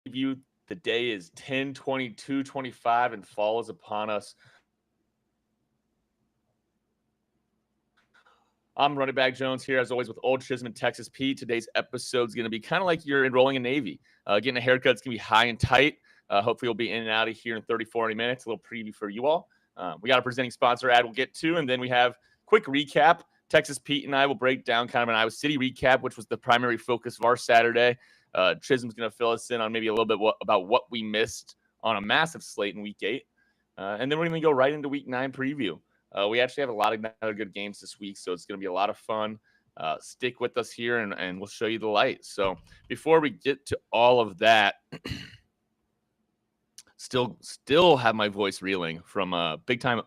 preview. The day is 10/22/25 and fall is upon us. I'm running back Jones here, as always, with Old Chisholm and Texas Pete. Today's episode is going to be kind of like you're enrolling in Navy. Getting a haircut is going to be high and tight. Hopefully, we'll be in and out of here in 30, 40 minutes. A little preview for you all. We got a presenting sponsor ad we'll get to, and then we have quick recap. Texas Pete and I will break down kind of an Iowa City recap, which was the primary focus of our Saturday. Chisholm's going to fill us in on maybe a little bit about what we missed on a massive slate in Week 8. And then we're going to go right into Week 9 preview. We actually have a lot of other good games this week, so it's going to be a lot of fun. Stick with us here, and we'll show you the light. So before we get to all of that, still have my voice reeling from a big-time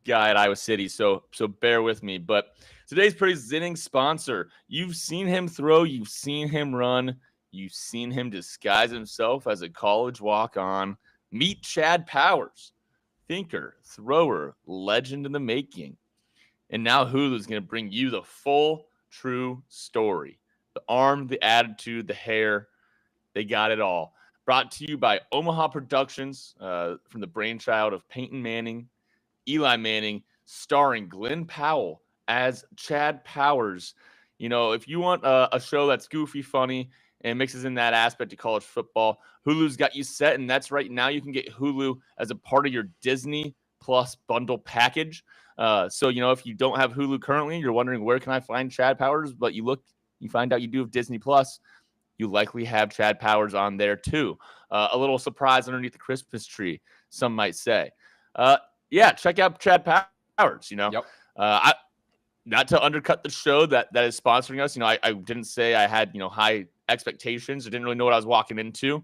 guy at Iowa City, so bear with me. But today's presenting sponsor, you've seen him throw, you've seen him run, you've seen him disguise himself as a college walk-on. Meet Chad Powers. Thinker, thrower, legend in the making. And now Hulu's going to bring you the full, true story. The arm, the attitude, the hair, they got it all. Brought to you by Omaha Productions, from the brainchild of Peyton Manning, Eli Manning, starring Glenn Powell as Chad Powers. You know, if you want a show that's goofy, funny, and mixes in that aspect of college football, Hulu's got you set, and that's right. Now you can get Hulu as a part of your Disney Plus bundle package. So, you know, if you don't have Hulu currently, you're wondering where can I find Chad Powers, but you find out you do have Disney Plus, you likely have Chad Powers on there too. A little surprise underneath the Christmas tree, some might say. Yeah, check out Chad Powers, you know. Yep. Not to undercut the show that is sponsoring us. You know, I didn't say I had, high expectations. I didn't really know what I was walking into.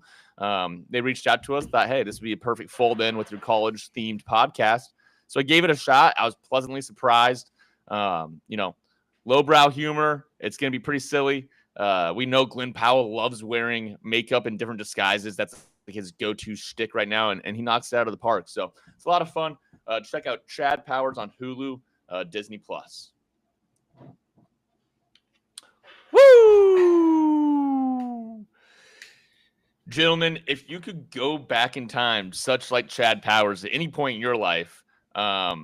They reached out to us, thought, hey, this would be a perfect fold in with your college themed podcast. So I gave it a shot. I was pleasantly surprised. Lowbrow humor. It's going to be pretty silly. We know Glenn Powell loves wearing makeup in different disguises. That's like his go-to shtick right now, and he knocks it out of the park. So it's a lot of fun. Check out Chad Powers on Hulu, Disney Plus. Woo! Gentlemen, if you could go back in time, such like Chad Powers, at any point in your life, but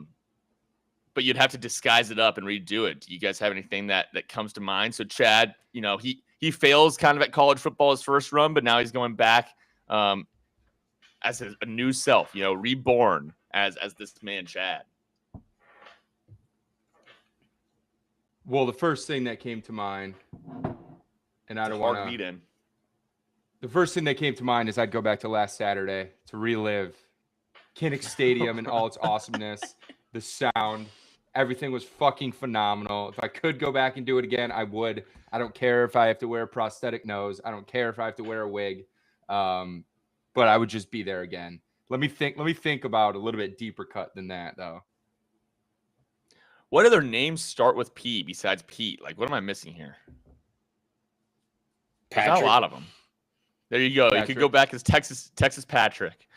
you'd have to disguise it up and redo it. Do you guys have anything that comes to mind? So Chad, he fails kind of at college football his first run, but now he's going back as a new self, reborn as this man, Chad. Well, the first thing that came to mind, and I don't want to. The first thing that came to mind is I'd go back to last Saturday to relive Kinnick Stadium and all its awesomeness, the sound. Everything was fucking phenomenal. If I could go back and do it again, I would. I don't care if I have to wear a prosthetic nose. I don't care if I have to wear a wig. But I would just be there again. Let me think about a little bit deeper cut than that, though. What other names start with P besides Pete? Like, what am I missing here? There's not a lot of them. There you go. Patrick. You could go back as Texas Patrick,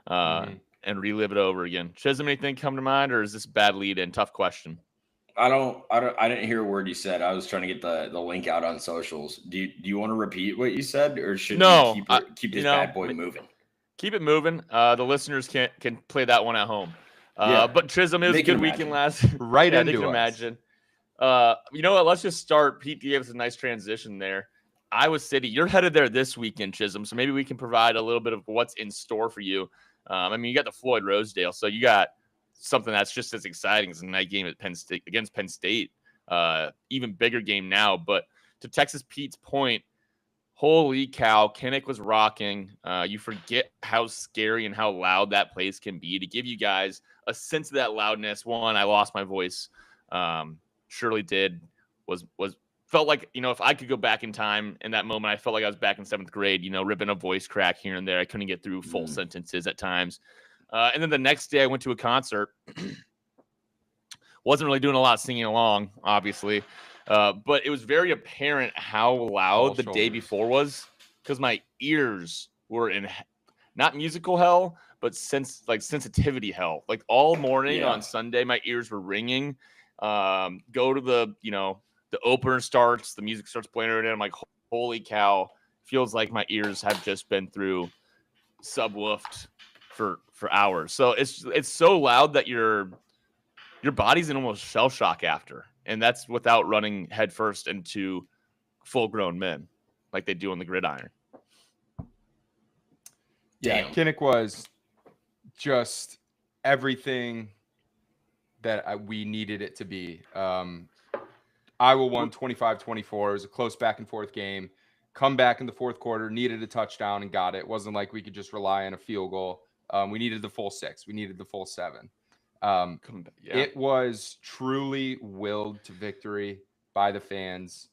and relive it over again. Chisholm, anything come to mind, or is this a bad lead in? Tough question. I didn't hear a word you said. I was trying to get the link out on socials. Do you want to repeat what you said, or should we keep this bad boy moving? Keep it moving. The listeners can play that one at home. But Chisholm, it was a good weekend last. Right into they can us. Imagine. You know what? Let's just start. Pete gave us a nice transition there. Iowa City, you're headed there this weekend, Chisholm. So maybe we can provide a little bit of what's in store for you. You got the Floyd Rosedale, so you got something that's just as exciting as a night game at Penn State against Penn State. Even bigger game now. But to Texas Pete's point, holy cow, Kinnick was rocking. You forget how scary and how loud that place can be. To give you guys a sense of that loudness, one, I lost my voice. Surely did. Felt like, if I could go back in time in that moment, I felt like I was back in 7th grade, ripping a voice crack here and there. I couldn't get through full sentences at times. And then the next day I went to a concert. Wasn't really doing a lot of singing along, obviously. But it was very apparent how loud the day before was, because my ears were in not musical hell, but sensitivity hell. Like all morning on Sunday, my ears were ringing. Go to the opener starts, the music starts playing, and I'm like, holy cow, feels like my ears have just been through subwoofed for hours. So it's so loud that your body's in almost shell shock after, and that's without running headfirst into full-grown men like they do on the gridiron. Yeah, Kinnick was just everything that we needed it to be. Iowa won 25-24. It was a close back and forth game. Come back in the fourth quarter, needed a touchdown and got it. It wasn't like we could just rely on a field goal. We needed the full 6. We needed the full 7. It was truly willed to victory by the fans.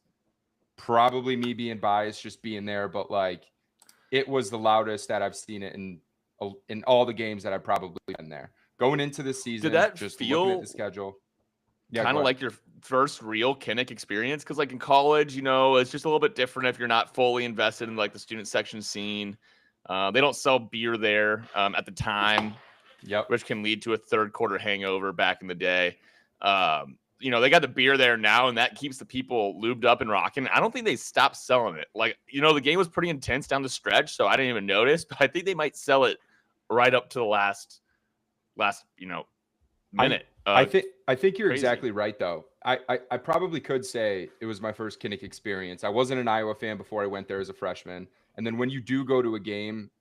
Probably me being biased, just being there, but like it was the loudest that I've seen it in all the games that I've probably been there. Going into the season, did that just feel looking at the schedule. Yeah, kind of like your first real Kinnick experience? Because like in college, it's just a little bit different if you're not fully invested in like the student section scene. They don't sell beer there at the time, which can lead to a third quarter hangover back in the day. They got the beer there now, and that keeps the people lubed up and rocking. I don't think they stopped selling it. Like, the game was pretty intense down the stretch, so I didn't even notice, but I think they might sell it right up to the last minute. I think you're exactly right, though. I probably could say it was my first Kinnick experience. I wasn't an Iowa fan before I went there as a freshman. And then when you do go to a game,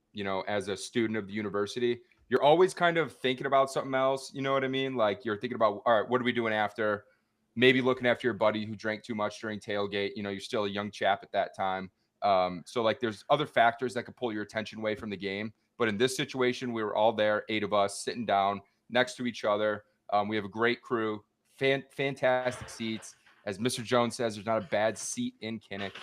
as a student of the university, you're always kind of thinking about something else. You know what I mean? Like you're thinking about, all right, what are we doing after? Maybe looking after your buddy who drank too much during tailgate. You're still a young chap at that time. So like there's other factors that could pull your attention away from the game. But in this situation, we were all there, 8 of us sitting down next to each other. We have a great crew, fantastic seats. As Mr. Jones says, there's not a bad seat in Kinnick.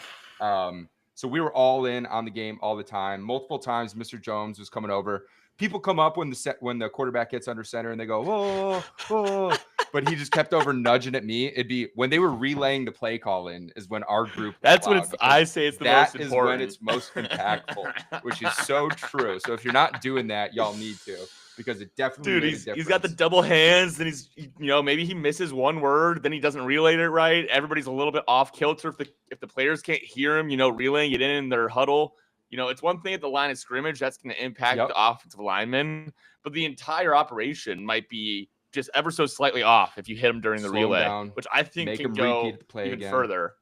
So we were all in on the game all the time. Multiple times, Mr. Jones was coming over. People come up when the quarterback gets under center and they go, oh, oh. But he just kept over nudging at me. It'd be when they were relaying the play call in is when our group. That's when I say it's the most important. That is when it's most impactful, which is so true. So if you're not doing that, y'all need to. Because it definitely made a difference. He's got the double hands, and maybe he misses one word, then he doesn't relay it right. Everybody's a little bit off kilter if the players can't hear him, relaying it in their huddle. It's one thing at the line of scrimmage that's going to impact the offensive linemen, but the entire operation might be just ever so slightly off if you hit him during the relay, down, which I think can go even further.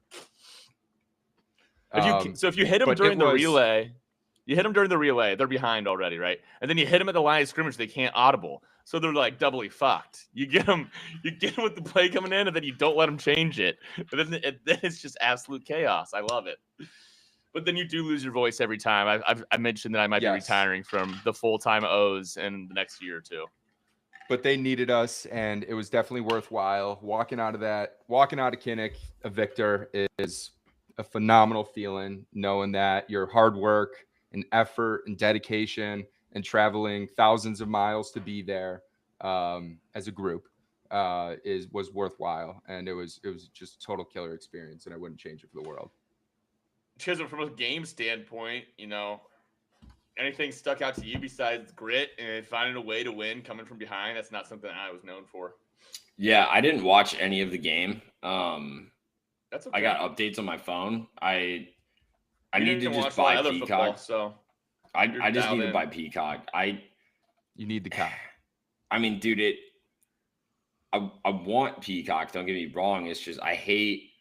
If you hit him during the relay. You hit them during the relay, they're behind already, right? And then you hit them at the line of scrimmage, they can't audible. So they're like doubly fucked. You get them with the play coming in, and then you don't let them change it. But then it's just absolute chaos. I love it. But then you do lose your voice every time. I mentioned that I might be retiring from the full-time O's in the next year or two. But they needed us, and it was definitely worthwhile. Walking out of Kinnick, a victor is a phenomenal feeling, knowing that your hard work and effort and dedication and traveling thousands of miles to be there as a group was worthwhile. And it was just a total killer experience, and I wouldn't change it for the world. Chisholm, from a game standpoint, anything stuck out to you besides grit and finding a way to win coming from behind? That's not something I was known for. Yeah, I didn't watch any of the game. That's okay. I got updates on my phone. I need to just buy Peacock. So I just need to buy Peacock. You need the cock. I mean, dude, I want Peacock. Don't get me wrong. It's just I hate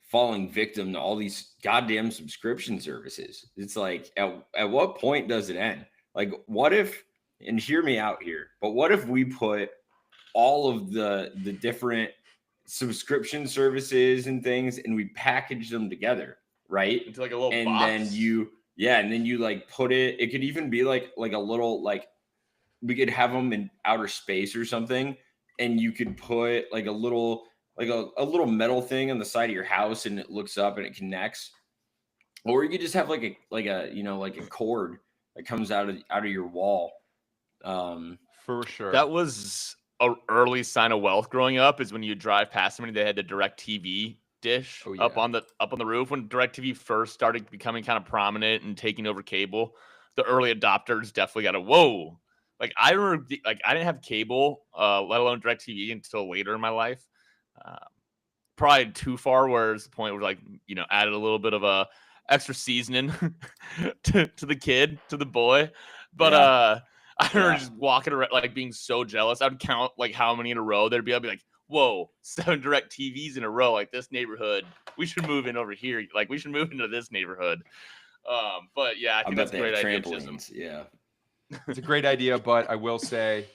falling victim to all these goddamn subscription services. It's like at what point does it end? Like, what if? And hear me out here. But what if we put all of the different subscription services and things, and we package them together, right? Into like a little and box. then you like put it could even be like a little, like we could have them in outer space or something, and you could put like a little metal thing on the side of your house, and it looks up and it connects. Or you could just have like a cord that comes out of your wall. For sure. That was an early sign of wealth growing up, is when you drive past somebody, they had the DirecTV dish up on the roof. When DirecTV first started becoming kind of prominent and taking over cable, the early adopters definitely got whoa. Like I remember, I didn't have cable, let alone DirecTV, until later in my life. Probably too far, where it's the point where added a little bit of a extra seasoning to the kid, to the boy. But I remember just walking around, like being so jealous. I'd count like how many in a row there'd be. I'd be like, whoa, 7 direct TVs in a row. Like this neighborhood, we should move in over here. Like we should move into this neighborhood. But yeah, I think that's a great idea. Yeah. It's a great idea, but I will say,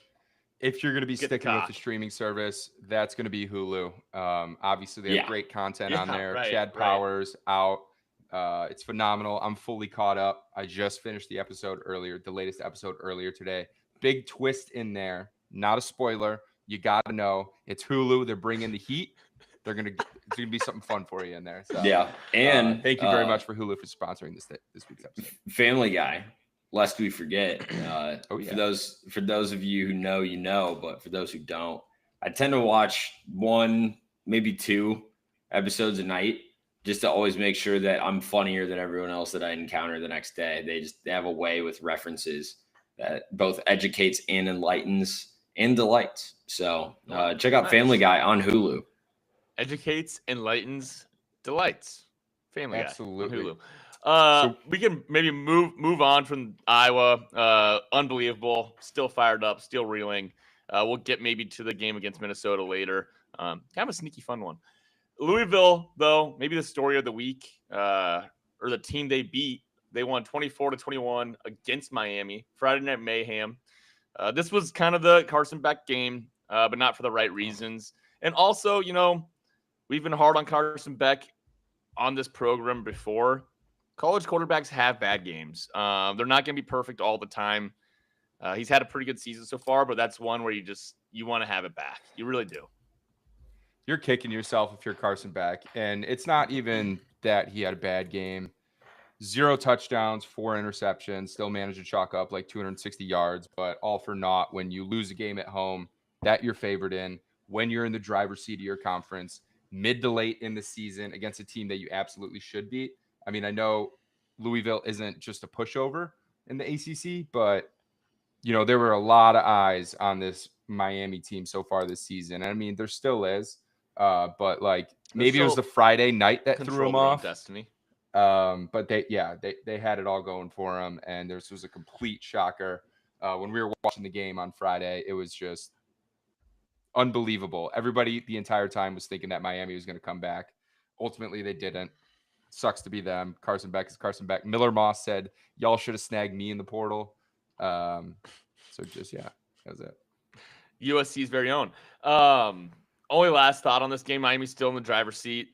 if you're going to be sticking with the streaming service, that's going to be Hulu. Obviously, they have great content on there. Chad Powers out. It's phenomenal. I'm fully caught up. I just finished the latest episode earlier today. Big twist in there. Not a spoiler. You got to know. It's Hulu. They're bringing the heat. It's going to be something fun for you in there. So, yeah. And thank you very much for Hulu for sponsoring this week's episode. Family Guy. Lest we forget, for those of you who know, you know, but for those who don't, I tend to watch 1, maybe 2 episodes a night just to always make sure that I'm funnier than everyone else that I encounter the next day. They have a way with references that both educates and enlightens and delights. So check out Family Guy on Hulu. Educates, enlightens, delights. Family Guy on Hulu. So we can maybe move on from Iowa. Unbelievable. Still fired up. Still reeling. We'll get maybe to the game against Minnesota later. Kind of a sneaky fun one. Louisville, though, maybe the story of the week, or the team they beat. They won 24-21 against Miami. Friday Night Mayhem. This was kind of the Carson Beck game, but not for the right reasons. And also, we've been hard on Carson Beck on this program before. College quarterbacks have bad games. They're not going to be perfect all the time. He's had a pretty good season so far, but that's one where you want to have it back. You really do. You're kicking yourself if you're Carson Beck. And it's not even that he had a bad game. 0 touchdowns, 4 interceptions, still managed to chalk up like 260 yards, but all for naught when you lose a game at home that you're favored in, when you're in the driver's seat of your conference, mid to late in the season against a team that you absolutely should beat. I mean, I know Louisville isn't just a pushover in the ACC, but, there were a lot of eyes on this Miami team so far this season. I mean, there still is, but maybe it was the Friday night that threw them off. Destiny. But they had it all going for them, and this was a complete shocker. When we were watching the game on Friday, it was just unbelievable. Everybody the entire time was thinking that Miami was going to come back. Ultimately, they didn't. Sucks to be them. Carson Beck is Carson Beck. Miller Moss said, y'all should have snagged me in the portal. So just, that was it. USC's very own. Only last thought on this game. Miami's still in the driver's seat.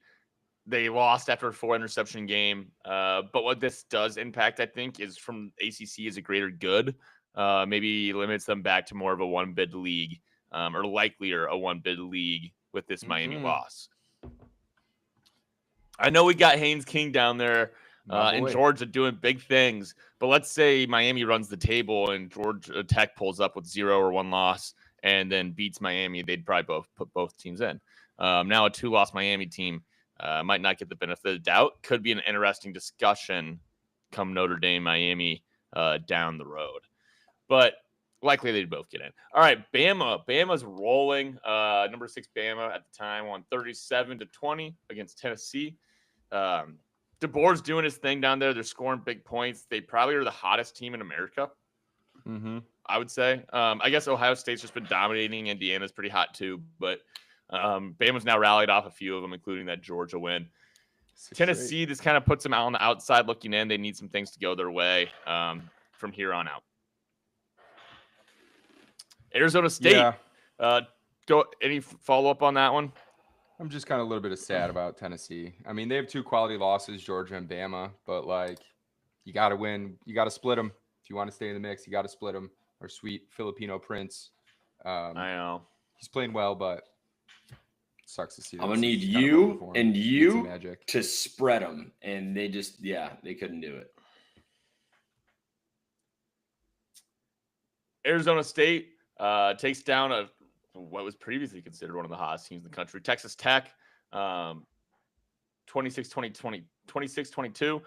They lost after a 4 interception game. But what this does impact, I think, is from ACC is a greater good. Maybe limits them back to more of a 1-bid league, or likelier a 1-bid league with this Miami loss. I know we got Haynes King down there in Georgia doing big things, but let's say Miami runs the table and Georgia Tech pulls up with 0 or 1 loss and then beats Miami. They'd probably put both teams in. Now a 2-loss Miami team might not get the benefit of the doubt. Could be an interesting discussion come Notre Dame, Miami down the road. But likely they'd both get in. All right, Bama. Bama's rolling. Number 6 Bama at the time won 37-20 against Tennessee. DeBoer's doing his thing down there. They're scoring big points. They probably are the hottest team in America. Mm-hmm. I would say. I guess Ohio State's just been dominating. Indiana's pretty hot too. But Bama's now rallied off a few of them, including that Georgia win. Tennessee, this kind of puts them out on the outside looking in. They need some things to go their way from here on out. Arizona State. Go. Any follow-up on that one? I'm just kind of a little bit sad about Tennessee. I mean, they have 2 quality losses, Georgia and Bama, but you got to win. You got to split them. If you want to stay in the mix, you got to split them. Our sweet Filipino prince. I know. He's playing well, but sucks to see. I'm going to need you and you to spread them. And they just, they couldn't do it. Arizona State takes down what was previously considered one of the hottest teams in the country, Texas Tech, 26-22.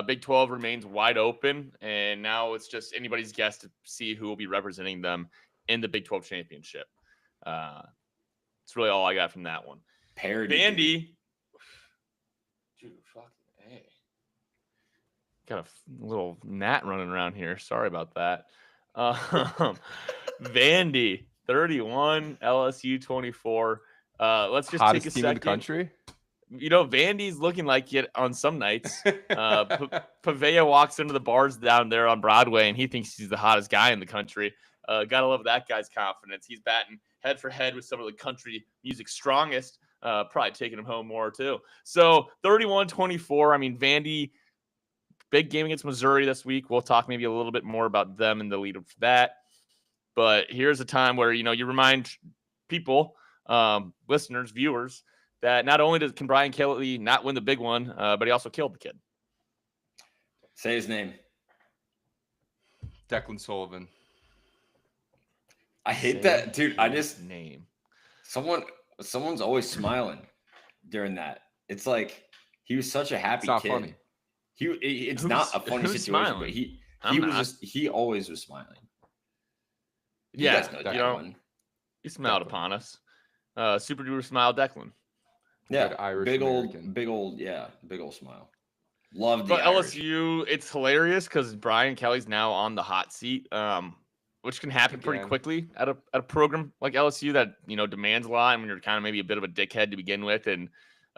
Big 12 remains wide open, and now it's just anybody's guess to see who will be representing them in the Big 12 championship. It's really all I got from that one. Parody. Vandy. Dude, fucking A. got a little gnat running around here. Sorry about that. Vandy 31, LSU 24. Let's just Hottest take a team second. in the country. Vandy's looking like it on some nights. Pavea walks into the bars down there on Broadway, and he thinks he's the hottest guy in the country. Gotta love that guy's confidence. He's batting head for head with some of the country music's strongest. Probably taking him home more, too. So 31-24. I mean, Vandy, big game against Missouri this week. We'll talk maybe a little bit more about them in the lead up to that. But here's a time where, you remind people, listeners, viewers, that not only can Brian Kelly not win the big one, but he also killed the kid. Say his name. Declan Sullivan. I hate that, dude. I just name. Someone's always smiling during that. It's like he was such a happy kid. It's not funny. It's not a funny situation, smiling? but he always was smiling. You guys know Declan. He smiled upon us. Super duper smile, Declan. Yeah, Irish big American. big old smile. Love the But Irish. LSU, it's hilarious because Brian Kelly's now on the hot seat, which can happen pretty quickly at a program like LSU that demands a lot. I mean, you're kind of maybe a bit of a dickhead to begin with, and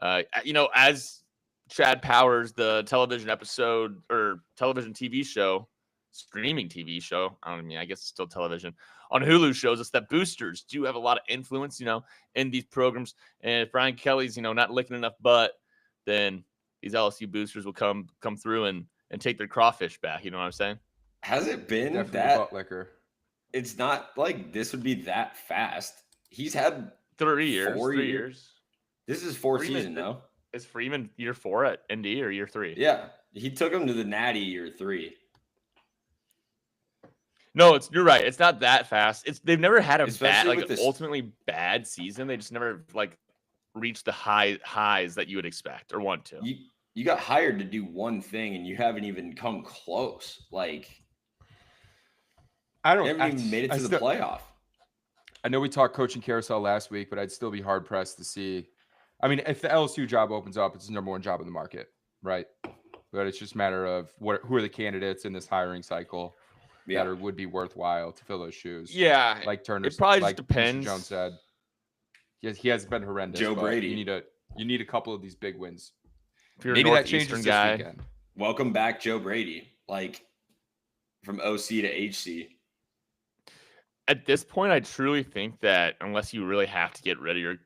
as Chad Powers, the television episode or television TV show, streaming TV show, I guess it's still television, on Hulu shows us that boosters do have a lot of influence, in these programs. And if Brian Kelly's, not licking enough butt, then these LSU boosters will come through and take their crawfish back. You know what I'm saying? Has it been Definitely that? butt liquor. It's not like this would be that fast. He's had 3 years. 3 years. This is fourth season, though. Is Freeman year 4 at ND or year 3? Yeah, he took him to the Natty year 3. No, you're right. It's not that fast. They've never had a ultimately bad season. They just never reached the highs that you would expect or want to. You got hired to do one thing and you haven't even come close. Like I haven't even made it to the playoff. I know we talked coaching carousel last week, but I'd still be hard pressed to see. I mean, if the LSU job opens up, it's the number one job in the market, right? But it's just a matter of who are the candidates in this hiring cycle that would be worthwhile to fill those shoes. Yeah, like Turner. It probably just depends. Mr. Jones said he has been horrendous. Joe Brady. You need a couple of these big wins. If you're maybe a that changes guy. This weekend. Welcome back, Joe Brady. Like from OC to HC. At this point, I truly think that unless you really have to get rid of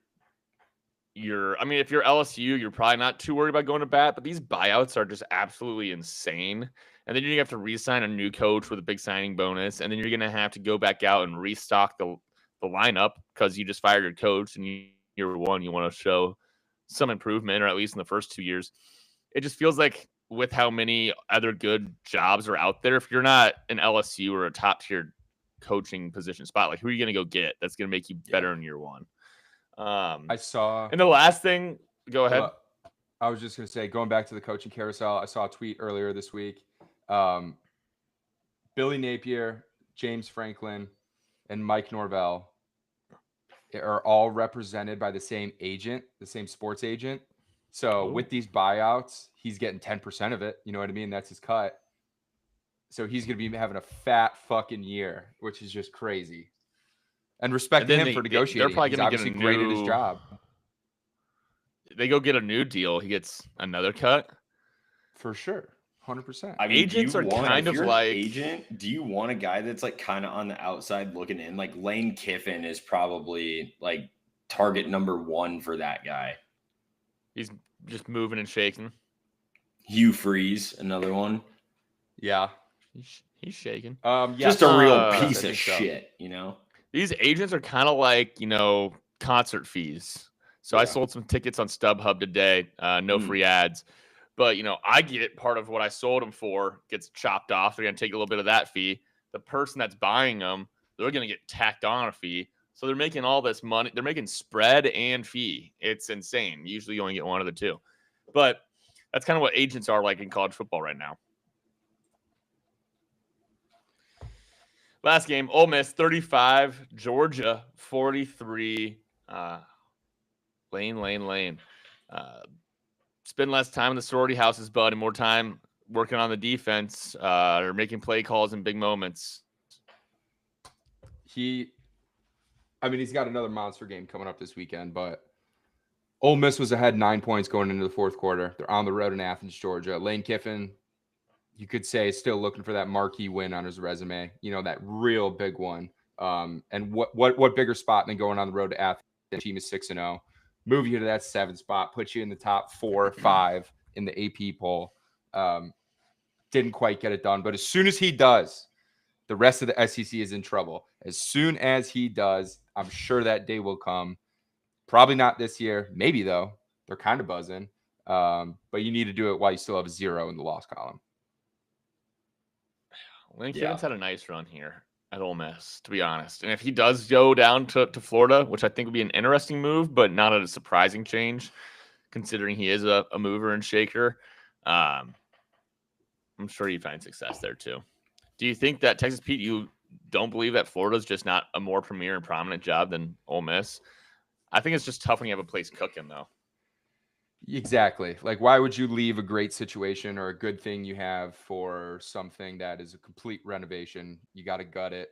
if you're LSU, you're probably not too worried about going to bat, but these buyouts are just absolutely insane. And then you're going to have to re-sign a new coach with a big signing bonus. And then you're going to have to go back out and restock the lineup because you just fired your coach. And year 1, you want to show some improvement, or at least in the first 2 years. It just feels like with how many other good jobs are out there, if you're not an LSU or a top-tier coaching position spot, like who are you going to go get that's going to make you better in year 1? I saw. And the last thing, go ahead. I was just going to say, going back to the coaching carousel, I saw a tweet earlier this week. Billy Napier, James Franklin, and Mike Norvell are all represented by the same agent, the same sports agent. So with these buyouts, he's getting 10% of it. You know what I mean? That's his cut. So he's going to be having a fat fucking year, which is just crazy. And respect to him for negotiating. They're probably going to get great at his job. They go get a new deal. He gets another cut. For sure. 100%. I mean, agents are kind of like agent. Do you want a guy that's like kind of on the outside looking in? Like Lane Kiffin is probably like target number 1 for that guy. He's just moving and shaking. Hugh Freeze, another one. Yeah. He's shaking. Just a real piece of shit, These agents are kind of like, concert fees. So I sold some tickets on StubHub today. No free ads. But, I get part of what I sold them for gets chopped off. They're going to take a little bit of that fee. The person that's buying them, they're going to get tacked on a fee. So they're making all this money. They're making spread and fee. It's insane. Usually you only get one of the two. But that's kind of what agents are like in college football right now. Last game, Ole Miss 35, Georgia 43. Lane. Spend less time in the sorority houses, bud, and more time working on the defense or making play calls in big moments. He's got another monster game coming up this weekend, but Ole Miss was ahead 9 points going into the fourth quarter. They're on the road in Athens, Georgia. Lane Kiffin, you could say, is still looking for that marquee win on his resume, that real big one. And what bigger spot than going on the road to Athens? The team is 6-0. Move you to that 7th spot, put you in the top 4 or 5 in the AP poll. Didn't quite get it done. But as soon as he does, the rest of the SEC is in trouble. As soon as he does, I'm sure that day will come. Probably not this year. Maybe, though. They're kind of buzzing. But you need to do it while you still have 0 in the loss column. Lane Kiffin's had a nice run here at Ole Miss, to be honest. And if he does go down to Florida, which I think would be an interesting move, but not a surprising change, considering he is a mover and shaker, I'm sure he'd find success there too. Do you think that, Texas Pete, you don't believe that Florida's just not a more premier and prominent job than Ole Miss? I think it's just tough when you have a place cooking, though. Exactly. Like, why would you leave a great situation or a good thing you have for something that is a complete renovation? You got to gut it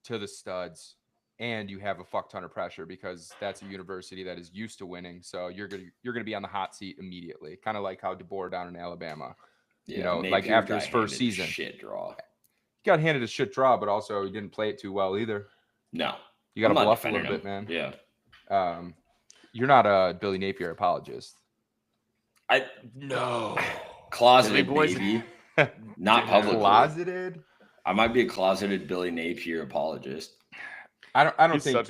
to the studs, and you have a fuck ton of pressure because that's a university that is used to winning. So you're gonna be on the hot seat immediately, kind of like how DeBoer down in Alabama. Yeah, like after his first season, shit draw. He got handed a shit draw, but also he didn't play it too well either. No, you got to bluff a little bit, man. Yeah. You're not a Billy Napier apologist. No. Closeted, baby. Not publicly. Closeted? I might be a closeted Billy Napier apologist. I don't think.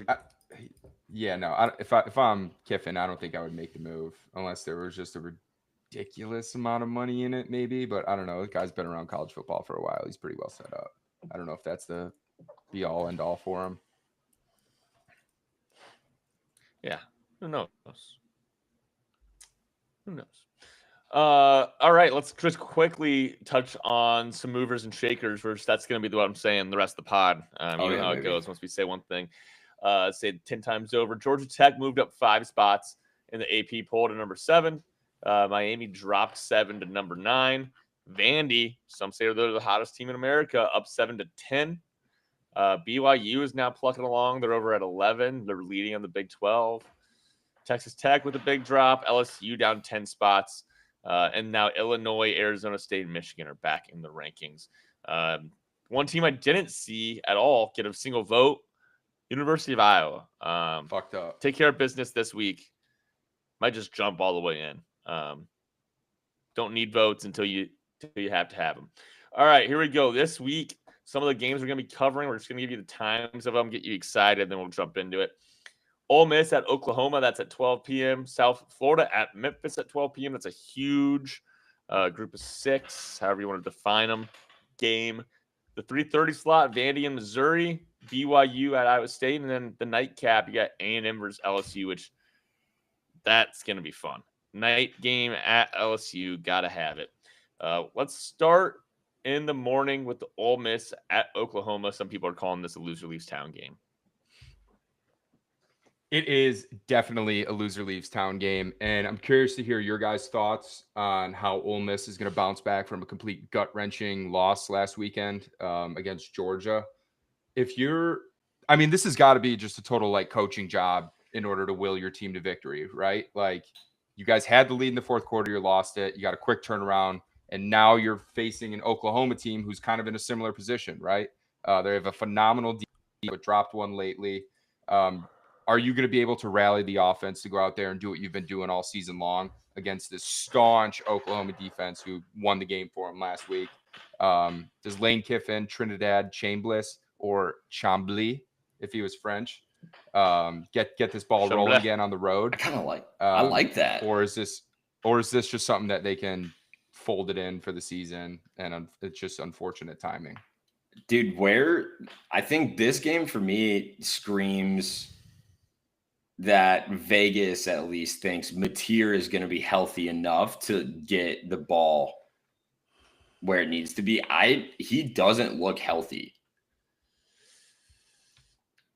If I'm Kiffin, I don't think I would make the move unless there was just a ridiculous amount of money in it, maybe. But I don't know. The guy's been around college football for a while. He's pretty well set up. I don't know if that's the be all end all for him. Yeah. Who knows? All right, let's just quickly touch on some movers and shakers. That's going to be what I'm saying the rest of the pod. How it goes once we say one thing. Say it 10 times over. Georgia Tech moved up 5 spots in the AP poll to number 7. Miami dropped 7 to number 9. Vandy, some say they're the hottest team in America, up 7 to 10. BYU is now plucking along. They're over at 11. They're leading on the Big 12. Texas Tech with a big drop. LSU down 10 spots. And now Illinois, Arizona State, and Michigan are back in the rankings. One team I didn't see at all get a single vote, University of Iowa. Fucked up. Take care of business this week. Might just jump all the way in. Don't need votes until you have to have them. All right, here we go. This week, some of the games we're going to be covering. We're just going to give you the times of them, get you excited, then we'll jump into it. Ole Miss at Oklahoma, that's at 12 p.m. South Florida at Memphis at 12 p.m. That's a huge group of 6, however you want to define them, game. The 3:30 slot, Vandy in Missouri, BYU at Iowa State, and then the nightcap, you got A&M versus LSU, which that's going to be fun. Night game at LSU, got to have it. Let's start in the morning with the Ole Miss at Oklahoma. Some people are calling this a loser leaves town game. It is definitely a loser leaves town game, and I'm curious to hear your guys' thoughts on how Ole Miss is going to bounce back from a complete gut-wrenching loss last weekend against Georgia. This has got to be just a total coaching job in order to will your team to victory, right? Like, you guys had the lead in the fourth quarter, you lost it, you got a quick turnaround, and now you're facing an Oklahoma team who's kind of in a similar position, right? They have a phenomenal defense, but dropped one lately. Are you going to be able to rally the offense to go out there and do what you've been doing all season long against this staunch Oklahoma defense who won the game for them last week? Does Lane Kiffin, Trinidad Chambliss, or Chambly, if he was French, get this ball rolling again on the road? I like that. Or is this just something that they can fold it in for the season and it's just unfortunate timing? Dude, I think this game for me screams that Vegas at least thinks Mateer is going to be healthy enough to get the ball where it needs to be. He doesn't look healthy.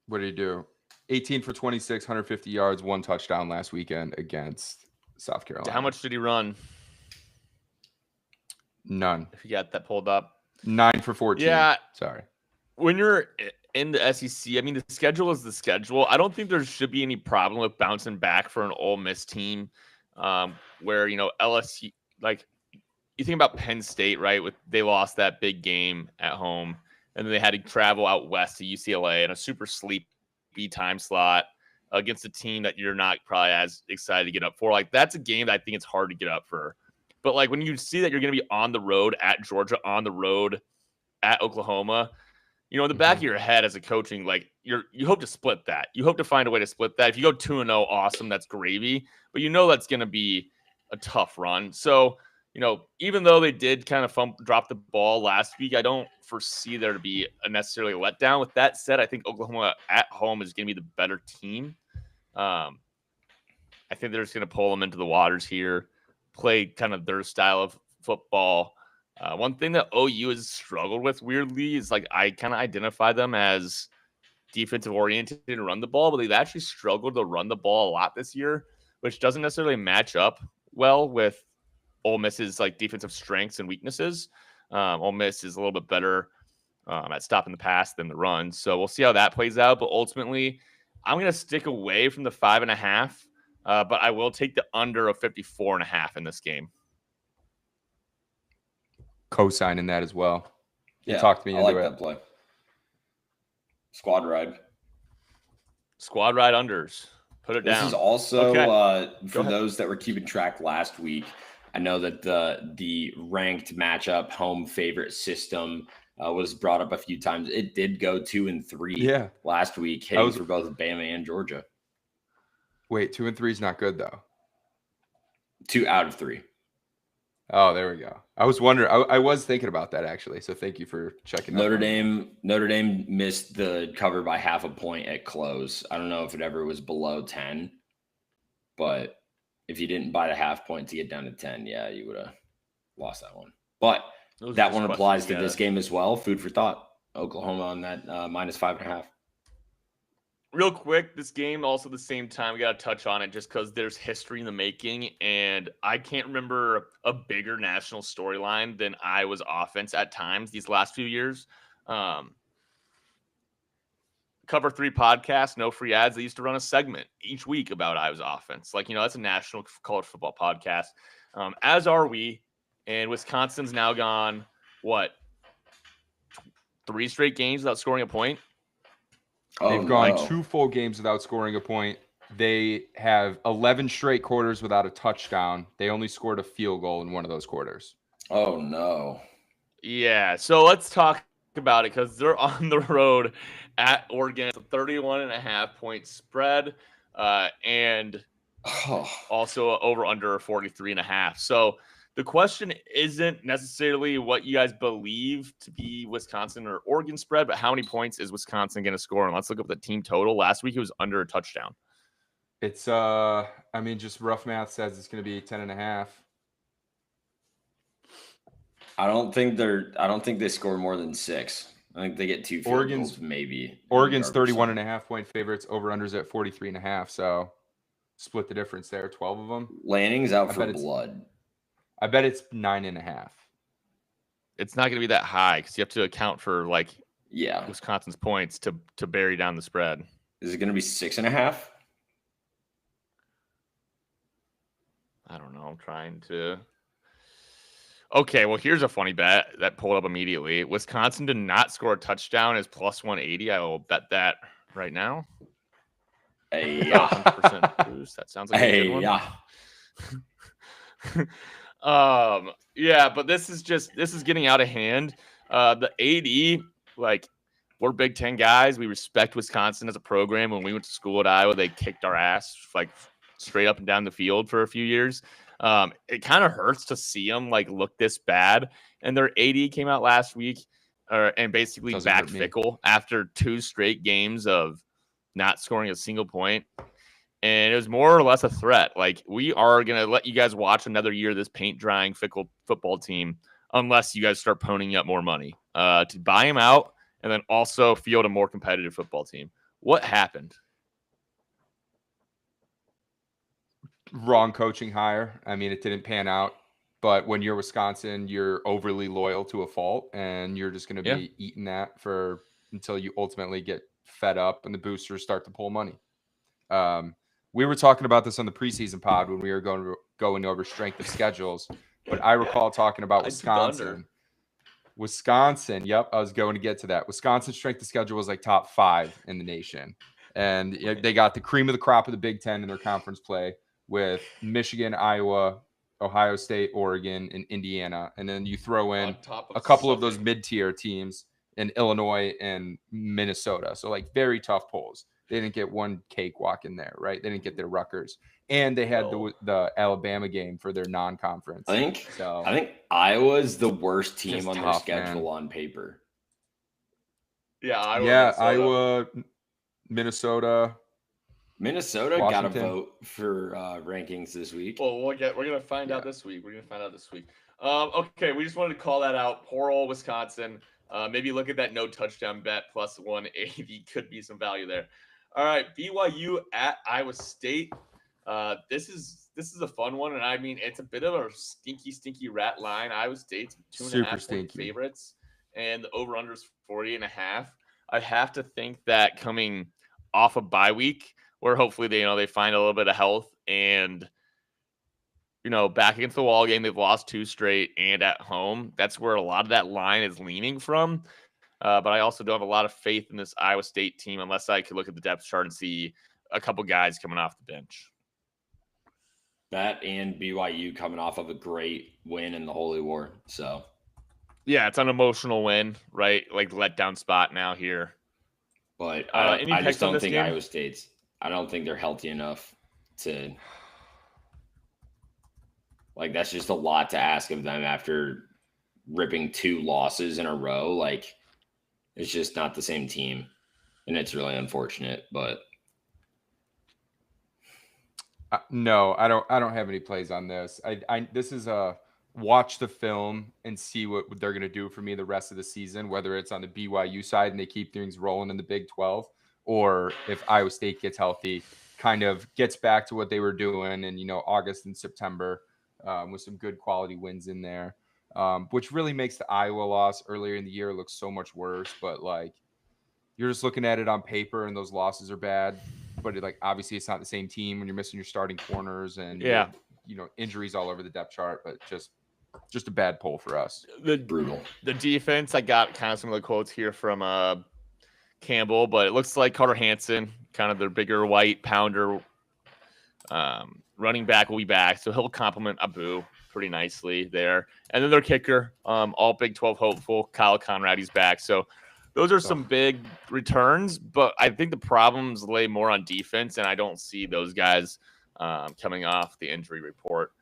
What did he do? 18 for 26, 150 yards, 1 touchdown last weekend against South Carolina. How much did he run? None. If you got that pulled up. 9 for 14. Yeah. Sorry. When you're in the SEC, I mean, the schedule is the schedule. I don't think there should be any problem with bouncing back for an Ole Miss team where, LSU, like, you think about Penn State, right? They lost that big game at home, and then they had to travel out west to UCLA in a super sleepy time slot against a team that you're not probably as excited to get up for. Like, that's a game that I think it's hard to get up for. But, like, when you see that you're going to be on the road at Georgia, on the road at Oklahoma, in the back of your head as a coaching, like, you hope to split that. You hope to find a way to split that. If you go 2-0, awesome, that's gravy. But that's going to be a tough run. So, even though they did kind of drop the ball last week, I don't foresee there to be a necessarily letdown. With that said, I think Oklahoma at home is going to be the better team. I think they're just going to pull them into the waters here, play kind of their style of football. One thing that OU has struggled with weirdly is, like, I kind of identify them as defensive oriented and run the ball, but they've actually struggled to run the ball a lot this year, which doesn't necessarily match up well with Ole Miss's, like, defensive strengths and weaknesses. Ole Miss is a little bit better at stopping the pass than the run. So we'll see how that plays out. But ultimately, I'm going to stick away from the 5.5, but I will take the under of 54.5 in this game. Co-signing that as well. You talked me into it. I like that play. Squad ride unders. Put it down. This is also for those that were keeping track last week. I know that the ranked matchup home favorite system was brought up a few times. It did go 2 and 3 last week, hitting for both Bama and Georgia. Wait, 2 and 3 is not good though. 2 out of 3. Oh, there we go. I was wondering. I was thinking about that actually. So thank you for checking. Notre Dame missed the cover by half a point at close. I don't know if it ever was below 10, but if you didn't buy the half point to get down to 10, yeah, you would have lost that one. But that one applies to this game as well. Food for thought. Oklahoma on that minus 5.5. Real quick, this game also at the same time, we got to touch on it just because there's history in the making, and I can't remember a bigger national storyline than Iowa's offense at times these last few years. Cover 3 podcast, no free ads. They used to run a segment each week about Iowa's offense. Like, that's a national college football podcast, as are we. And Wisconsin's now gone, 3 straight games without scoring a point? They've gone 2 full games without scoring a point. They have 11 straight quarters without a touchdown. They only scored a field goal in one of those quarters. Oh, no. Yeah, so let's talk about it because they're on the road at Oregon. It's a 31.5-point spread and also over under 43.5. So the question isn't necessarily what you guys believe to be Wisconsin or Oregon spread, but how many points is Wisconsin going to score? And let's look up the team total. Last week it was under a touchdown. It's just rough math says it's going to be 10.5. I don't think they score more than 6. I think they get 2 field goals, maybe. Oregon's 31.5-point favorites. Over unders at 43.5. So split the difference there. 12 of them. Lanning's out for blood. I bet it's 9.5. It's not going to be that high because you have to account for Wisconsin's points to bury down the spread. Is it going to be 6.5? I don't know. I'm trying to. Okay, well, here's a funny bet that pulled up immediately. Wisconsin did not score a touchdown is plus 180. I will bet that right now. Hey, 100% boost. That sounds like a good one. Yeah, but this is getting out of hand. The AD, we're Big Ten guys. We respect Wisconsin as a program. When we went to school at Iowa, they kicked our ass straight up and down the field for a few years. It kind of hurts to see them look this bad. And their AD came out last week and basically backed Fickle after 2 straight games of not scoring a single point. And it was more or less a threat. We are going to let you guys watch another year of this paint-drying Fickle football team unless you guys start ponying up more money to buy him out and then also field a more competitive football team. What happened? Wrong coaching hire. I mean, it didn't pan out. But when you're Wisconsin, you're overly loyal to a fault, and you're just going to be eating that until you ultimately get fed up and the boosters start to pull money. We were talking about this on the preseason pod when we were going over strength of schedules, but I recall talking about Wisconsin. Yep, I was going to get to that. Wisconsin's strength of schedule was like top 5 in the nation, and they got the cream of the crop of the Big Ten in their conference play with Michigan, Iowa, Ohio State, Oregon, and Indiana, and then you throw in a couple of those mid-tier teams in Illinois and Minnesota. So like very tough polls. They didn't get one cakewalk in there, right? They didn't get their Rutgers, and they had the Alabama game for their non-conference. I think Iowa's the worst team on their schedule on paper. Yeah, Iowa, Minnesota. Minnesota got a vote for rankings this week. Well, we're gonna find out this week. Okay, we just wanted to call that out. Poor old Wisconsin. Maybe look at that no touchdown bet plus 180. Could be some value there. All right, BYU at Iowa State. This is a fun one, and I mean it's a bit of a stinky rat line. Iowa State's 2.5 point favorites, and the over/under is 40.5. I have to think that coming off a bye week, where hopefully they find a little bit of health, and back against the wall game, they've lost 2 straight, and at home, that's where a lot of that line is leaning from. But I also don't have a lot of faith in this Iowa State team unless I could look at the depth chart and see a couple guys coming off the bench. That and BYU coming off of a great win in the Holy War. So, yeah, it's an emotional win, right? Like letdown spot now here. But I just don't think Iowa State's. I don't think they're healthy enough to. Like, that's just a lot to ask of them after ripping 2 losses in a row. Like, it's just not the same team, and it's really unfortunate. But no, I don't have any plays on this. This is a watch the film and see what they're going to do for me the rest of the season, whether it's on the BYU side and they keep things rolling in the Big 12, or if Iowa State gets healthy, kind of gets back to what they were doing in August and September. With some good quality wins in there, which really makes the Iowa loss earlier in the year look so much worse. But like, you're just looking at it on paper, and those losses are bad. But obviously, it's not the same team when you're missing your starting corners and injuries all over the depth chart. But just a bad poll for us. Brutal. The defense, I got kind of some of the quotes here from Campbell, but it looks like Carter Hansen, kind of their bigger white pounder. Running back will be back, so he'll complement Abu pretty nicely there. And then their kicker, all Big 12 hopeful, Kyle Conrad, he's back. So those are some big returns, but I think the problems lay more on defense, and I don't see those guys coming off the injury report,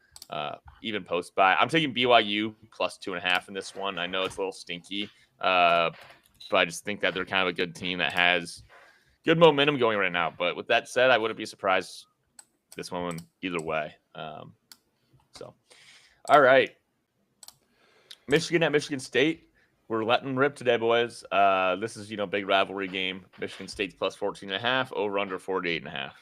even post-bye. I'm taking BYU plus 2.5 in this one. I know it's a little stinky, but I just think that they're kind of a good team that has good momentum going right now. But with that said, I wouldn't be surprised this one either way. All right. Michigan at Michigan State. We're letting rip today, boys. This is, big rivalry game. Michigan State's plus 14.5, over under 48.5.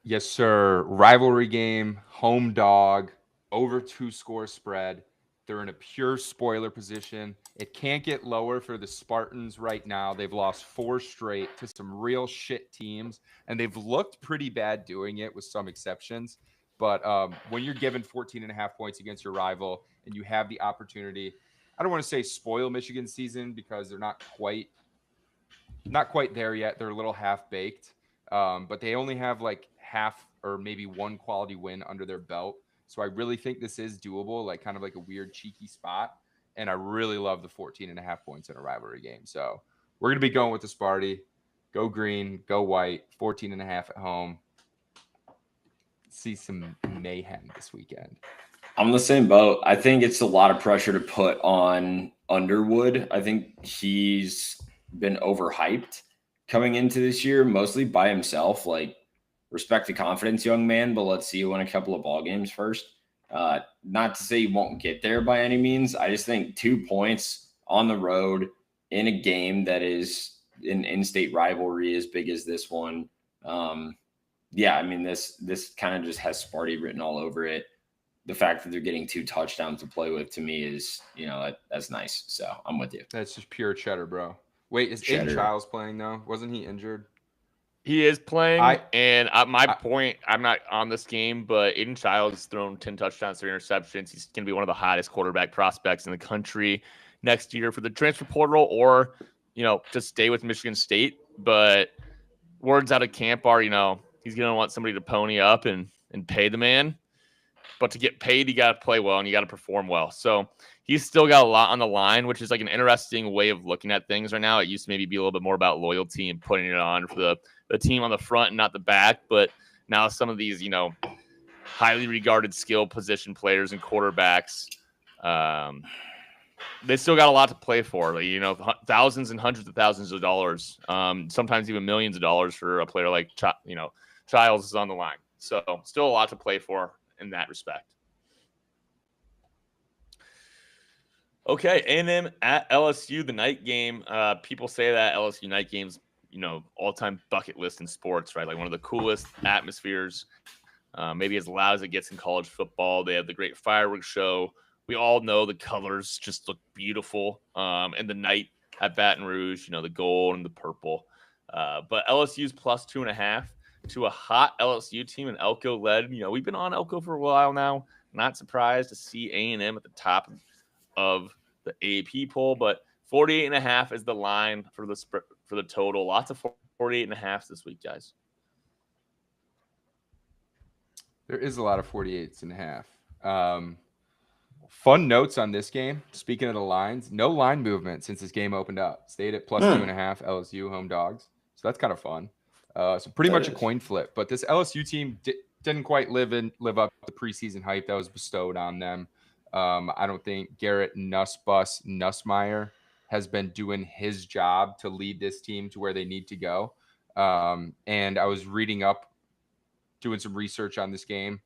Yes, sir. Rivalry game, home dog, over 2-score spread. They're in a pure spoiler position. It can't get lower for the Spartans right now. They've lost 4 straight to some real shit teams, and they've looked pretty bad doing it with some exceptions. But when you're given 14.5 points against your rival and you have the opportunity, I don't want to say spoil Michigan's season because they're not quite there yet. They're a little half-baked, but they only have like half or maybe one quality win under their belt. So I really think this is doable, like kind of like a weird cheeky spot. And I really love the 14.5 points in a rivalry game. So we're going to be going with the Sparty. Go green, go white, 14.5 at home. See some mayhem this weekend. I'm the same boat. I think it's a lot of pressure to put on Underwood. I think he's been overhyped coming into this year, mostly by himself. Like, respect the confidence, young man, but let's see you win a couple of ball games first. Not to say you won't get there by any means. I just think 2 points on the road in a game that is an in-state rivalry as big as this one. Yeah, I mean, this kind of just has Sparty written all over it. the fact that they're getting 2 touchdowns to play with, to me, is, that's nice. So I'm with you. That's just pure cheddar, bro. Wait, is Aiden Childs playing though? Wasn't he injured? He is playing, and my point, I'm not on this game, but Aiden Childs has thrown 10 touchdowns, 3 interceptions. He's going to be one of the hottest quarterback prospects in the country next year for the transfer portal, or, to stay with Michigan State. But words out of camp are, he's going to want somebody to pony up and pay the man. But to get paid, you got to play well and you got to perform well. So he's still got a lot on the line, which is like an interesting way of looking at things right now. It used to maybe be a little bit more about loyalty and putting it on for the team on the front and not the back. But now some of these, highly regarded skill position players and quarterbacks, they still got a lot to play for. Like, thousands and hundreds of thousands of dollars, sometimes even millions of dollars for a player like, Childs is on the line. So still a lot to play for in that respect. Okay, A&M at LSU, the night game. People say that LSU night games, all-time bucket list in sports, right? Like one of the coolest atmospheres, maybe as loud as it gets in college football. They have the great fireworks show. We all know the colors just look beautiful. And the night at Baton Rouge, the gold and the purple. But LSU's plus 2.5 to a hot LSU team, and Elko led. We've been on Elko for a while now. Not surprised to see A&M at the top of the AP poll, but 48.5 is the line for the total. Lots of 48.5 this week, guys. There is a lot of 48.5. Fun notes on this game. Speaking of the lines, no line movement since this game opened up. Stayed at plus 2.5 LSU home dogs. So that's kind of fun. So pretty much a coin flip. But this LSU team didn't quite live up to the preseason hype that was bestowed on them. I don't think Garrett Nussmeier has been doing his job to lead this team to where they need to go. And I was doing some research on this game,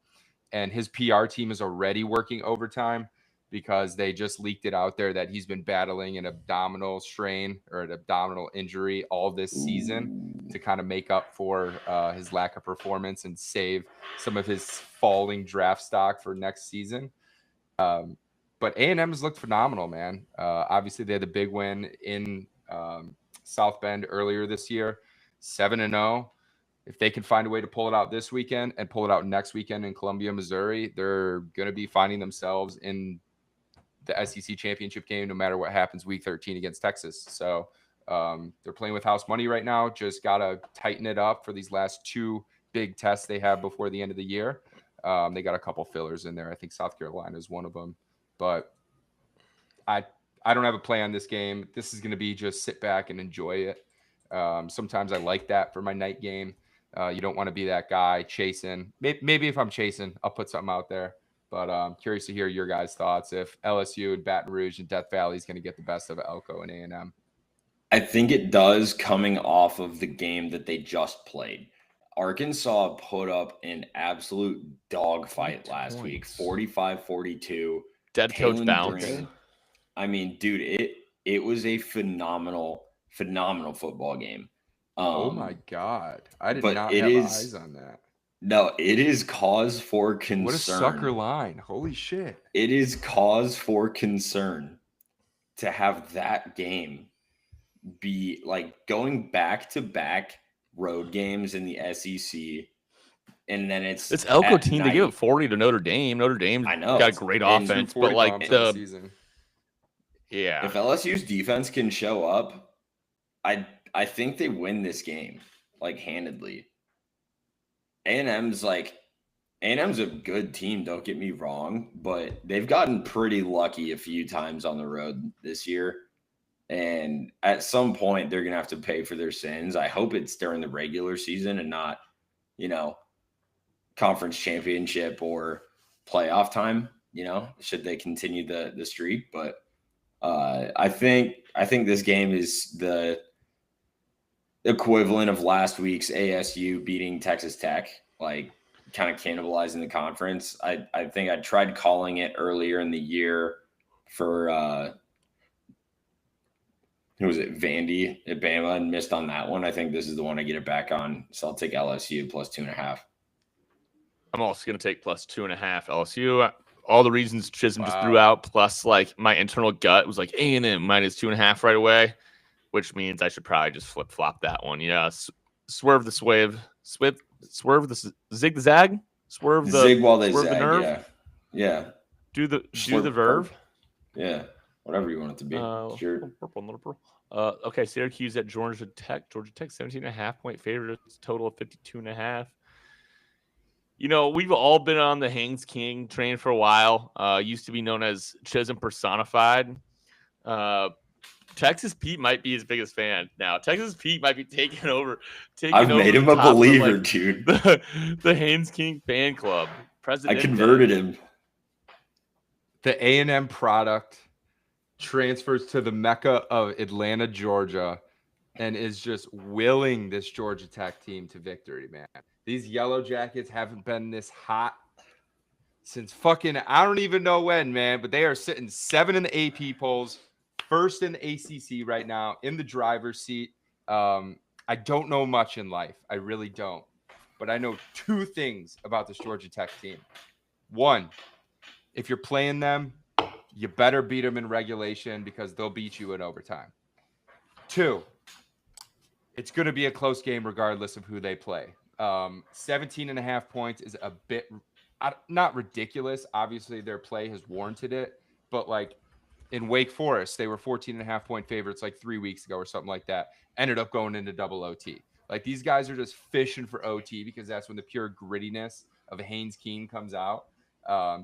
and his PR team is already working overtime because they just leaked it out there that he's been battling an abdominal strain or an abdominal injury all this season to kind of make up for his lack of performance and save some of his falling draft stock for next season. But A&M has looked phenomenal, man. Obviously, they had the big win in South Bend earlier this year, 7-0. If they can find a way to pull it out this weekend and pull it out next weekend in Columbia, Missouri, they're going to be finding themselves in the SEC championship game no matter what happens week 13 against Texas. So they're playing with house money right now. Just got to tighten it up for these last 2 big tests they have before the end of the year. They got a couple fillers in there. I think South Carolina is one of them. But I don't have a play on this game. This is going to be just sit back and enjoy it. Sometimes I like that for my night game. You don't want to be that guy chasing. Maybe if I'm chasing, I'll put something out there. But I'm curious to hear your guys' thoughts if LSU and Baton Rouge and Death Valley is going to get the best of Elko and A&M. I think it does, coming off of the game that they just played. Arkansas put up an absolute dogfight last week, 45-42. Dead coach bounce. I mean, dude, it was a phenomenal football game. Oh my God. I did not have eyes on that. No, it is cause for concern. What a sucker line. Holy shit. It is cause for concern to have that game be like going back-to-back road games in the SEC. And then it's Elko team. They give it 40 to Notre Dame. Notre Dame got a great offense, but like season. Yeah. If LSU's defense can show up, I think they win this game, like, handedly. A&M's a good team, don't get me wrong, but they've gotten pretty lucky a few times on the road this year. And at some point, they're going to have to pay for their sins. I hope it's during the regular season and not, conference championship or playoff time, should they continue the streak. But I think this game is the equivalent of last week's ASU beating Texas Tech, like kind of cannibalizing the conference. I think I tried calling it earlier in the year for who was it, Vandy at Bama, and missed on that one. I think this is the one I get it back on. So I'll take LSU plus 2.5. I'm also going to take plus 2.5 LSU. all the reasons Chisholm just threw out, plus like my internal gut was like A&M -2.5 right away, which means I should probably just flip flop that one. Yeah, swerve the swave, swerve the zigzag, swerve the zig while they swerve zag. the nerve. Yeah. Do the verve. Yeah, whatever you want it to be. Sure. Okay, Syracuse at Georgia Tech. Georgia Tech 17.5-point favorite. It's a total of 52.5. You know, we've all been on the Haynes King train for a while. Used to be known as Chisholm personified. Texas Pete might be his biggest fan now. Texas Pete might be taking over. I've made him a believer, dude. The Haynes King fan club. President. I converted him. The A&M product transfers to the Mecca of Atlanta, Georgia, and is just willing this Georgia Tech team to victory, man. These Yellow Jackets haven't been this hot since fucking I don't even know when, man, but they are sitting 7 in the AP polls, first in the ACC right now, in the driver's seat. I don't know much in life. I really don't. But I know 2 things about this Georgia Tech team. 1, if you're playing them, you better beat them in regulation because they'll beat you in overtime. 2, it's going to be a close game regardless of who they play. 17.5 points is a bit not ridiculous. Obviously, their play has warranted it. But like in Wake Forest, they were 14.5-point favorites like 3 weeks ago or something like that. Ended up going into double OT. Like these guys are just fishing for OT because that's when the pure grittiness of Haynes King comes out.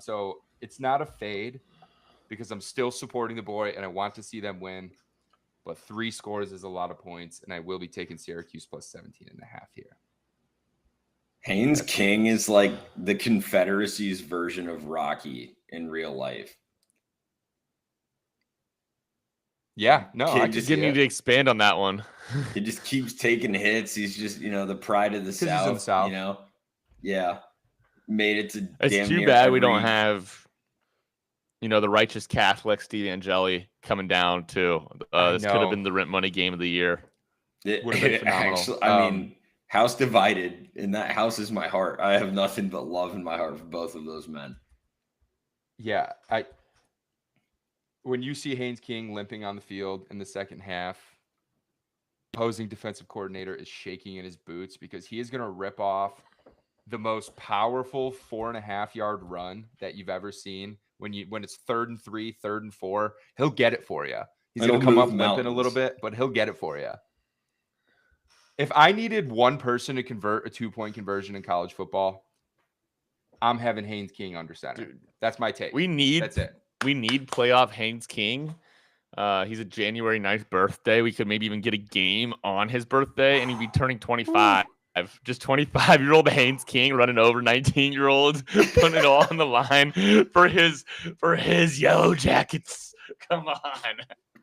So it's not a fade because I'm still supporting the boy and I want to see them win. But 3 scores is a lot of points, and I will be taking Syracuse plus 17.5 here. Haynes King is like the Confederacy's version of Rocky in real life. Yeah, no, I just getting you to expand on that one. He just keeps taking hits. He's just, the pride of the South. He's in the South. Yeah, made it to. It's too bad we don't have, the righteous Catholic Steve Angeli coming down too. This could have been the rent money game of the year. It would have been phenomenal. Actually, house divided, and that house is my heart. I have nothing but love in my heart for both of those men. Yeah, when you see Haynes King limping on the field in the second half, opposing defensive coordinator is shaking in his boots because he is going to rip off the most powerful 4.5-yard run that you've ever seen. When it's 3rd and 3, 3rd and 4, he'll get it for you. He's going to come up limping a little bit, but he'll get it for you. If I needed one person to convert a 2-point conversion in college football, I'm having Haynes King under center. Dude, that's my take. That's it. We need playoff Haynes King. He's a January 9th birthday. We could maybe even get a game on his birthday, and he'd be turning 25. Just 25-year-old Haynes King running over 19-year-olds, putting it all on the line for his Yellow Jackets. Come on.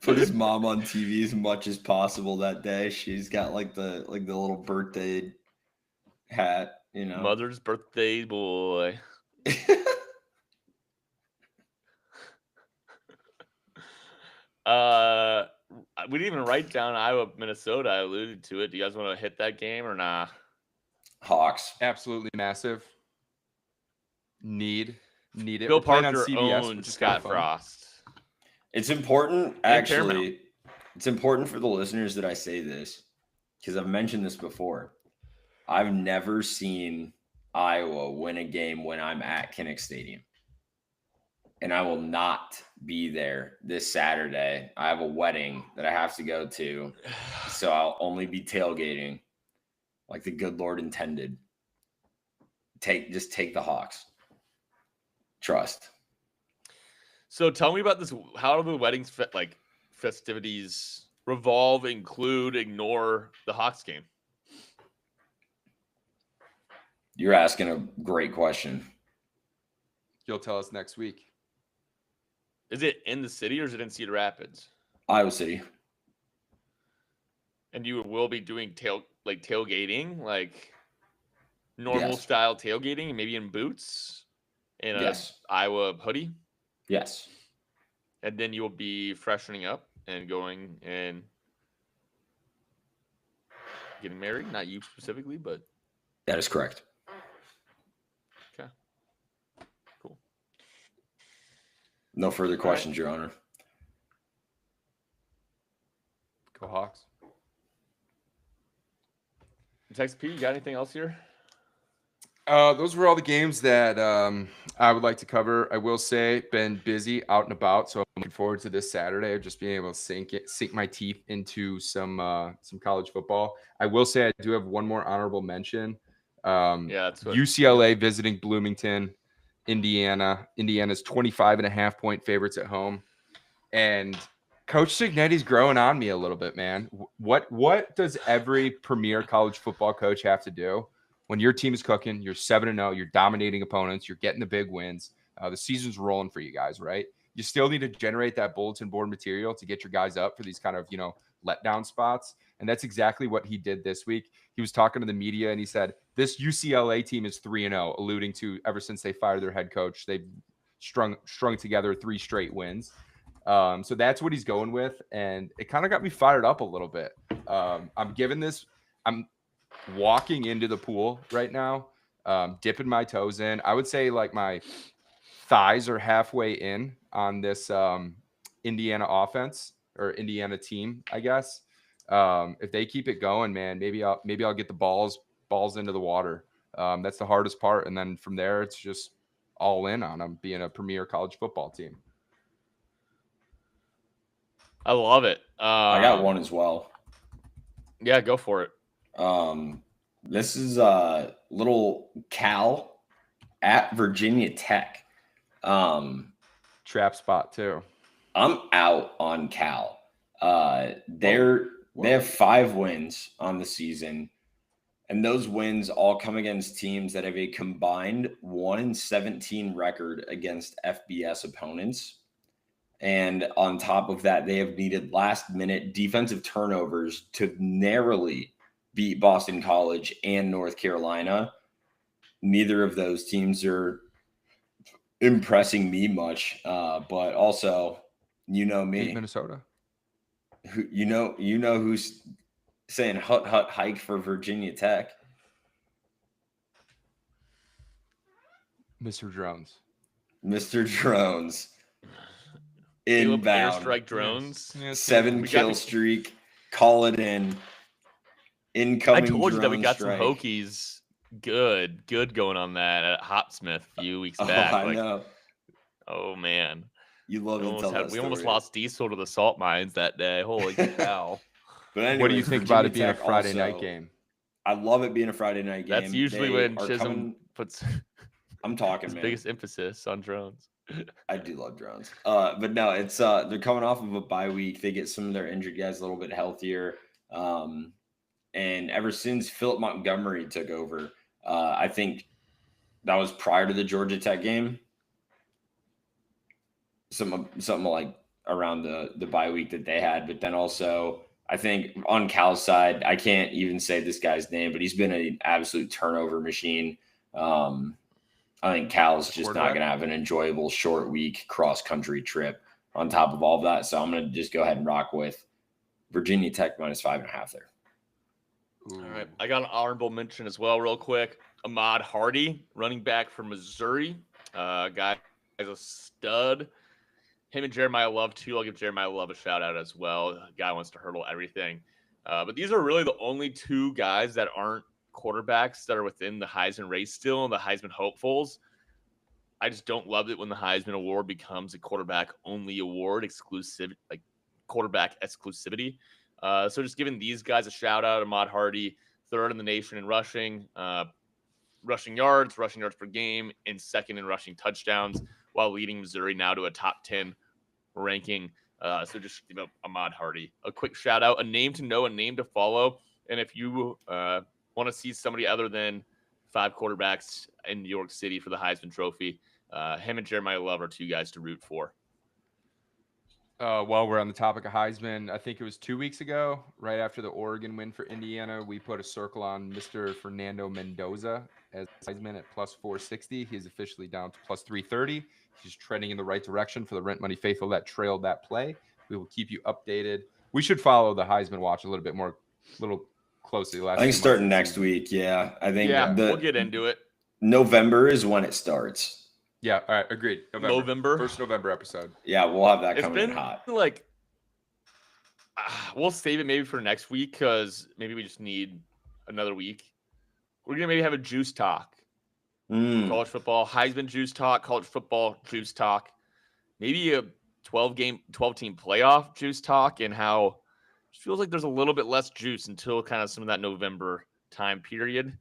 Put his mom on TV as much as possible that day. She's got like the little birthday hat, Mother's birthday boy. We didn't even write down Iowa, Minnesota. I alluded to it. Do you guys want to hit that game or nah? Hawks. Absolutely massive. Need it. Bill Parker owns Scott Frost. It's important, actually. It's important for the listeners that I say this because I've mentioned this before. I've never seen Iowa win a game when I'm at Kinnick Stadium. And I will not be there this Saturday. I have a wedding that I have to go to. So I'll only be tailgating like the good Lord intended. Just take the Hawks. Trust. So tell me about this. How do the weddings festivities revolve, include, ignore the Hawks game? You're asking a great question. You'll tell us next week. Is it in the city or is it in Cedar Rapids? Iowa City. And you will be doing tailgating, like normal style tailgating, maybe in boots, in a Iowa hoodie? Yes. And then you'll be freshening up and going and getting married. Not you specifically, but. That is correct. Okay. Cool. No further questions, Your Honor. Go Hawks. Tex P, you got anything else here? Those were all the games that I would like to cover. I will say, been busy out and about, so I'm looking forward to this Saturday of just being able to sink my teeth into some college football. I will say I do have one more honorable mention. That's what, UCLA visiting Bloomington, Indiana. Indiana's 25.5 point favorites at home, and Coach Cignetti's growing on me a little bit, man. What does every premier college football coach have to do? When your team is cooking, you're 7-0, you're dominating opponents, you're getting the big wins. The season's rolling for you guys, right? You still need to generate that bulletin board material to get your guys up for these kind of, letdown spots. And that's exactly what he did this week. He was talking to the media and he said, this UCLA team is 3-0, alluding to ever since they fired their head coach, they've strung together 3 straight wins. So that's what he's going with. And it kind of got me fired up a little bit. I'm walking into the pool right now, dipping my toes in. I would say like my thighs are halfway in on this Indiana offense or Indiana team, I guess. If they keep it going, man, maybe I'll get the balls into the water. That's the hardest part. And then from there, it's just all in on them being a premier college football team. I love it. I got one as well. Yeah, go for it. This is little Cal at Virginia Tech. Trap spot too. I'm out on Cal. They have 5 wins on the season, and those wins all come against teams that have a combined 1-17 record against FBS opponents. And on top of that, they have needed last-minute defensive turnovers to narrowly beat Boston College and North Carolina. Neither of those teams are impressing me much, but also, me, Minnesota. You know who's saying hut hike for Virginia Tech? Mr. Drones. Inbound. Airstrike drones. Yes. 7 kill streak. Call it in. Incoming. I told you that we got strike. some Hokies. Good going on that at Hopsmith a few weeks back. I know. Oh man, you love it. We almost lost Diesel to the salt mines that day. Holy cow! But anyways, what do you think about it being a Friday night game? I love it being a Friday night game. That's usually when Chisholm puts. I'm talking, his man. Biggest emphasis on drones. I do love drones. But no, it's they're coming off of a bye week. They get some of their injured guys a little bit healthier. And ever since Philip Montgomery took over, I think that was prior to the Georgia Tech game. Something like around the bye week that they had. But then also, I think on Cal's side, I can't even say this guy's name, but he's been an absolute turnover machine. I think Cal's just not going to have an enjoyable short week cross-country trip on top of all of that. So I'm going to just go ahead and rock with Virginia Tech -5.5 there. All right. I got an honorable mention as well real quick. Ahmad Hardy, running back from Missouri. Guy is a stud. Him and Jeremiah Love, too. I'll give Jeremiah Love a shout-out as well. Guy wants to hurdle everything. But these are really the only 2 guys that aren't quarterbacks that are within the Heisman race still, and the Heisman hopefuls. I just don't love it when the Heisman Award becomes a quarterback-only award, quarterback exclusivity. So just giving these guys a shout-out. Ahmad Hardy, 3rd in the nation in rushing yards per game, and 2nd in rushing touchdowns, while leading Missouri now to a top 10 ranking. So just Ahmad Hardy. A quick shout-out, a name to know, a name to follow. And if you want to see somebody other than 5 quarterbacks in New York City for the Heisman Trophy, him and Jeremiah Love are 2 guys to root for. While we're on the topic of Heisman, I think it was 2 weeks ago, right after the Oregon win for Indiana, we put a circle on Mr. Fernando Mendoza as Heisman at +460. He's officially down to +330. He's trending in the right direction for the Rent Money faithful that trailed that play. We will keep you updated. We should follow the Heisman watch a little closely. I think starting next week. Yeah, I think we'll get into it. November is when it starts. Yeah. All right. Agreed. November. First November episode. Yeah, we'll have that It's coming in been hot. like we'll save it maybe for next week because maybe we just need another week. We're gonna maybe have a juice talk. College football, Heisman juice talk, college football juice talk, maybe a 12-team playoff juice talk, and how it feels like there's a little bit less juice until kind of some of that November time period.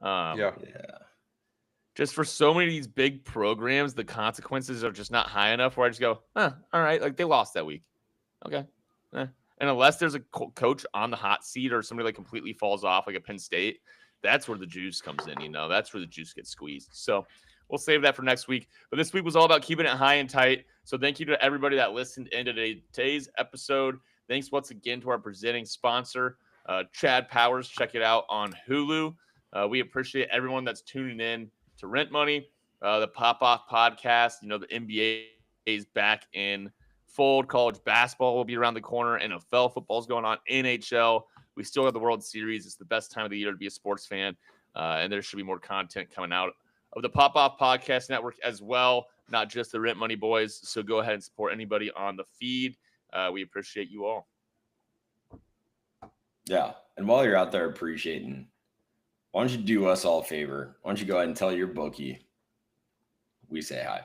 Yeah. Just for so many of these big programs, the consequences are just not high enough where I just go, all right, like they lost that week. Okay. And unless there's a coach on the hot seat or somebody like completely falls off, like a Penn State, that's where the juice comes in, that's where the juice gets squeezed. So we'll save that for next week. But this week was all about keeping it high and tight. So thank you to everybody that listened in today's episode. Thanks once again to our presenting sponsor, Chad Powers. Check it out on Hulu. We appreciate everyone that's tuning in to Rent Money, the Pop Off podcast. The NBA is back in fold. College basketball will be around the corner. NFL football is going on. NHL. We still have the World Series. It's the best time of the year to be a sports fan. And there should be more content coming out of the Pop Off Podcast Network as well, not just the Rent Money Boys. So go ahead and support anybody on the feed. We appreciate you all. Yeah. And while you're out there appreciating, why don't you do us all a favor? Why don't you go ahead and tell your bookie we say hi?